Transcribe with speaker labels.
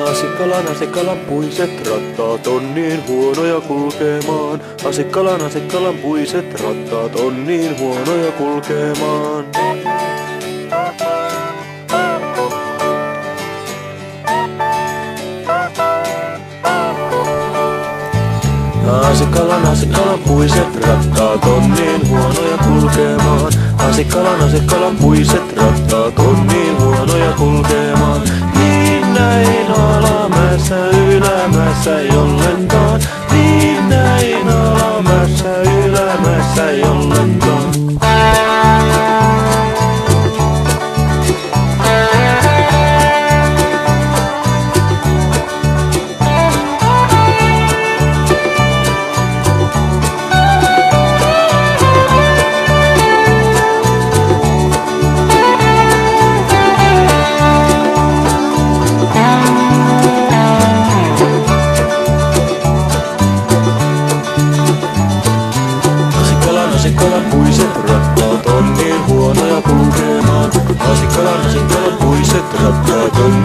Speaker 1: Asikkalan puiset rattaat on niin huonoja kulkemaan. Asikkalan puiset rattaat on niin huonoja kulkemaan. Asikkalan puiset rattaat on niin huonoja kulkemaan. Asikkalan puiset rattaat on niin huonoja kulkemaan. Niin näin alamäessä ylämäessä ei ollenkaan. Niin näin alamäessä ylämäessä ei ollenkaan. Asikkalan puiset rattaat on niin huonoja kulkemaan. Asikkalan puiset rattaat on